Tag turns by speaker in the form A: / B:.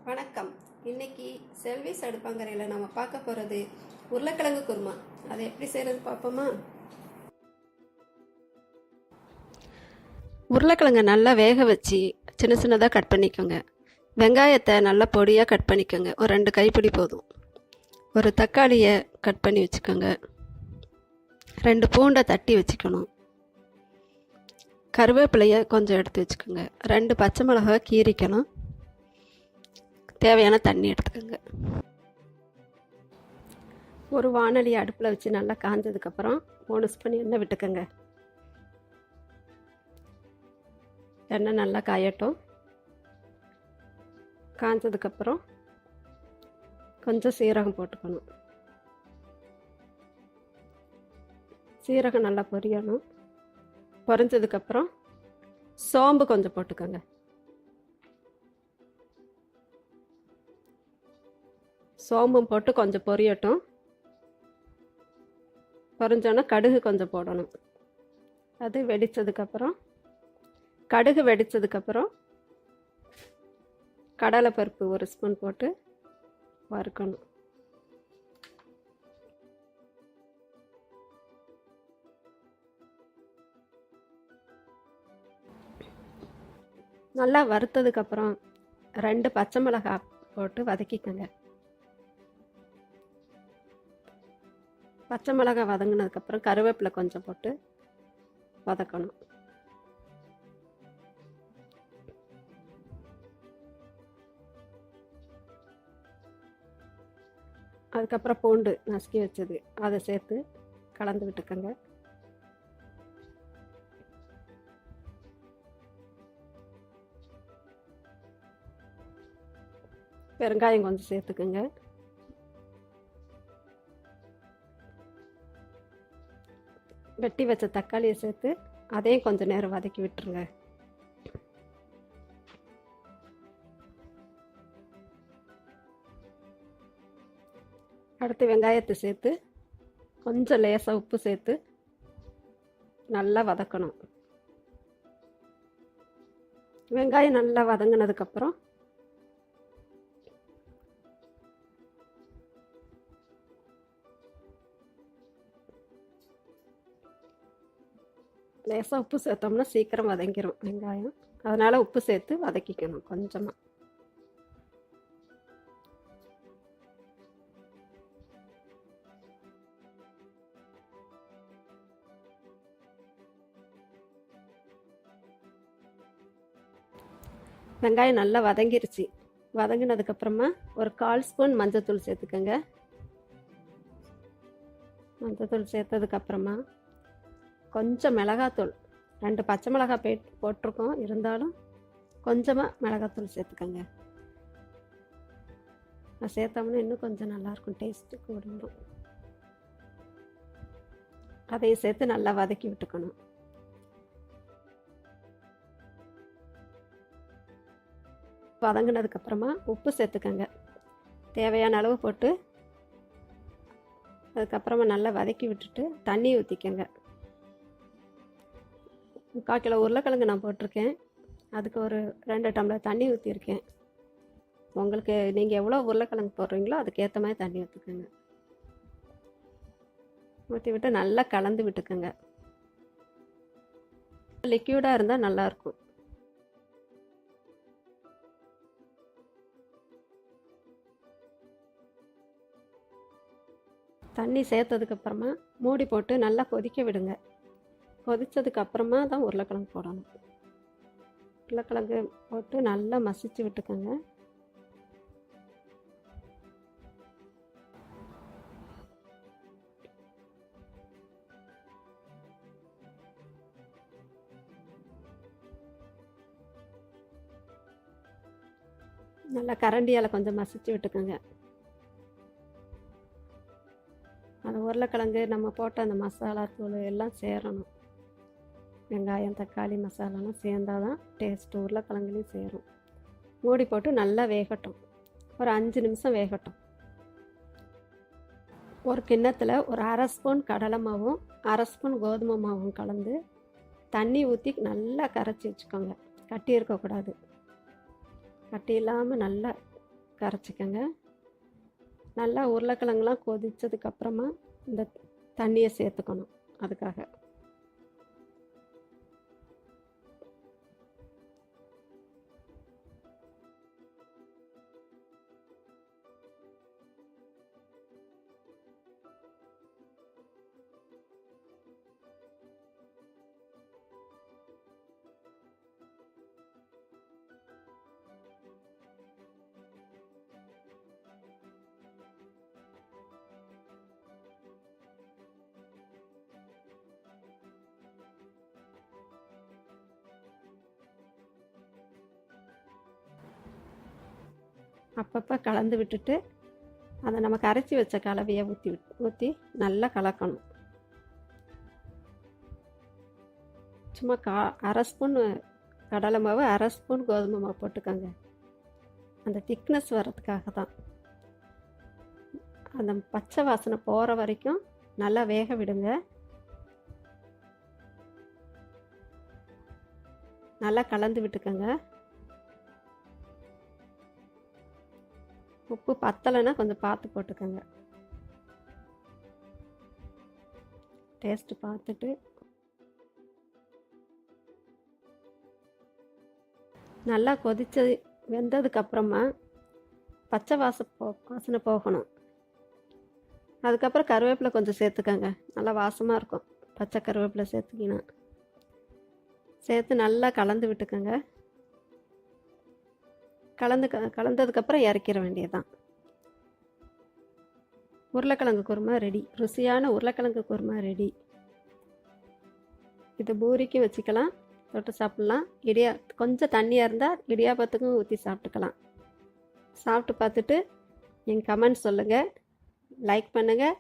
A: வணக்கம். இன்னைக்கு செல்விஸ் அடுப்பங்கரையில் நம்ம பார்க்க போகிறது உருளைக்கிழங்கு குருமா. அதை எப்படி செய்கிறது பார்ப்போமா? உருளைக்கிழங்கை நல்லா வேக வச்சு சின்ன சின்னதாக கட் பண்ணிக்கோங்க. வெங்காயத்தை நல்லா பொடியாக கட் பண்ணிக்கோங்க. ஒரு 2 கைப்பிடி போதும். ஒரு தக்காளியை கட் பண்ணி வச்சுக்கோங்க. 2 பூண்டை தட்டி வச்சுக்கணும். கருவேப்பிலையை கொஞ்சம் எடுத்து வச்சுக்கோங்க. 2 பச்சை மிளகாய் கீரிக்கணும். தேவையான தண்ணி எடுத்துக்கோங்க. ஒரு வாணலி அடுப்பில் வச்சு நல்லா காஞ்சதுக்கப்புறம் 3 ஸ்பூன் எண்ணெய் விட்டுக்கோங்க. எண்ணெய் நல்லா காயட்டும். காஞ்சதுக்கப்புறம் கொஞ்சம் சீரகம் போட்டுக்கணும். சீரகம் நல்லா பொரியணும். பொரிஞ்சதுக்கப்புறம் சோம்பு கொஞ்சம் போட்டுக்கோங்க. சோம்பும் போட்டு கொஞ்சம் பொரியட்டும். பொரிஞ்சோன்னா கடுகு கொஞ்சம் போடணும். அது வெடித்ததுக்கப்புறம் கடுகு வெடித்ததுக்கப்புறம் கடலைப்பருப்பு 1 ஸ்பூன் போட்டு வறுக்கணும். நல்லா வறுத்ததுக்கப்புறம் 2 பச்சை மிளகாய் போட்டு வதக்கிக்கோங்க. பச்சை மிளகாய் வதங்கினதுக்கப்புறம் கருவேப்பிலை கொஞ்சம் போட்டு வதக்கணும். அதுக்கப்புறம் பூண்டு நசுக்கி வச்சது அதை சேர்த்து கலந்து விட்டுக்கோங்க. பெருங்காயம் கொஞ்சம் சேர்த்துக்குங்க. வெட்டி வச்ச தக்காளியை சேர்த்து அதையும் கொஞ்சம் நேரம் வதக்கி விட்டுருங்க. அடுத்து வெங்காயத்தை சேர்த்து கொஞ்சம் லேசாக உப்பு சேர்த்து நல்லா வதக்கணும். வெங்காயம் நல்லா வதங்கினதுக்கப்புறம் லேசாக உப்பு சேர்த்தோம்னா சீக்கிரம் வதங்கிடும் வெங்காயம். அதனால் உப்பு சேர்த்து வதக்கிக்கணும் கொஞ்சமாக. வெங்காயம் நல்லா வதங்கிருச்சு. வதங்கினதுக்கப்புறமா ஒரு 1/4 ஸ்பூன் மஞ்சத்தூள் சேர்த்துக்கோங்க. மஞ்சத்தூள் சேர்த்ததுக்கப்புறமா கொஞ்சம் மிளகாத்தூள், 2 பச்சை மிளகாய் போட்டிருக்கோம், இருந்தாலும் கொஞ்சமாக மிளகாத்தூள் சேர்த்துக்கோங்க. அது சேர்த்தோம்னா இன்னும் கொஞ்சம் நல்லாயிருக்கும், டேஸ்ட்டு கூடும். அதையும் சேர்த்து நல்லா வதக்கி விட்டுக்கணும். வதங்கினதுக்கப்புறமா உப்பு சேர்த்துக்கோங்க. தேவையான அளவு போட்டு அதுக்கப்புறமா நல்லா வதக்கி விட்டுட்டு தண்ணி ஊற்றிக்கோங்க. 3/4 கிலோ உருளைக்கிழங்கு நான் போட்டிருக்கேன். அதுக்கு ஒரு 2 டம்ளர் தண்ணி ஊற்றிருக்கேன். உங்களுக்கு நீங்கள் எவ்வளோ உருளைக்கிழங்கு போடுறீங்களோ அதுக்கேற்ற மாதிரி தண்ணி ஊற்றிக்கோங்க. ஊற்றி விட்டு நல்லா கலந்து விட்டுக்கோங்க. லிக்யூடாக இருந்தால் நல்லாயிருக்கும். தண்ணி சேர்த்ததுக்கப்புறமா மூடி போட்டு நல்லா கொதிக்க விடுங்க. கொதித்ததுக்கு அப்புறமா தான் உருளைக்கிழங்கு போடணும். உருளைக்கிழங்கு போட்டு நல்லா மசிச்சு விட்டுக்கோங்க. நல்லா கரண்டியால் கொஞ்சம் மசிச்சு விட்டுக்கோங்க. அந்த உருளைக்கிழங்கு நம்ம போட்ட அந்த மசாலா தூள் எல்லாம் சேரணும். வெங்காயம் தக்காளி மசாலாலாம் சேர்ந்தால் தான் டேஸ்ட்டு உருளைக்கிழங்குலேயும் சேரும். மூடி போட்டு நல்லா வேகட்டும். ஒரு 5 நிமிஷம் வேகட்டும். ஒரு கிண்ணத்தில் ஒரு 1/2 ஸ்பூன் கடலை மாவும் 1/2 ஸ்பூன் கோதுமை மாவும் கலந்து தண்ணி ஊற்றி நல்லா கரைச்சி வச்சுக்கோங்க. கட்டி இருக்கக்கூடாது. கட்டி இல்லாமல் நல்லா கரைச்சிக்கங்க. நல்லா உருளைக்கிழங்குலாம் கொதித்ததுக்கப்புறமா இந்த தண்ணியை சேர்த்துக்கணும். அதுக்காக அப்பப்போ கலந்து விட்டுட்டு அதை நம்ம கரைச்சி வச்ச கலவையை ஊற்றி நல்லா கலக்கணும். சும்மா அரை ஸ்பூன் கடலை மாவு, அரை ஸ்பூன் கோதுமை மாவு போட்டுக்கோங்க. அந்த திக்னஸ் வர்றதுக்காக தான். அந்த பச்சை வாசனை போகிற வரைக்கும் நல்லா வேக விடுங்க. நல்லா கலந்து விட்டுக்கோங்க. உப்பு பத்தலைன்னா கொஞ்சம் பார்த்து போட்டுக்கோங்க. டேஸ்ட்டு பார்த்துட்டு நல்லா கொதித்து வெந்ததுக்கப்புறமா பச்சை வாசனை போகணும். அதுக்கப்புறம் கருவேப்பிலை கொஞ்சம் சேர்த்துக்கோங்க. நல்லா வாசமாக இருக்கும் பச்சை கருவேப்பிலை சேர்த்துக்கினா. சேர்த்து நல்லா கலந்து விட்டுக்கோங்க. கலந்ததுக்கப்புறம் இறக்கிற வேண்டியதுதான். உருளைக்கிழங்கு குருமா ரெடி. ருசியான உருளைக்கிழங்கு குருமா ரெடி. இது பூரிக்கும் வச்சுக்கலாம், தொட்டு சாப்பிட்லாம். கொஞ்சம் தண்ணியாக இருந்தால் இடியாப்பத்துக்கும் ஊற்றி சாப்பிட்டுக்கலாம். சாப்பிட்டு பார்த்துட்டு எங்கள் கமெண்ட் சொல்லுங்கள், லைக் பண்ணுங்கள்,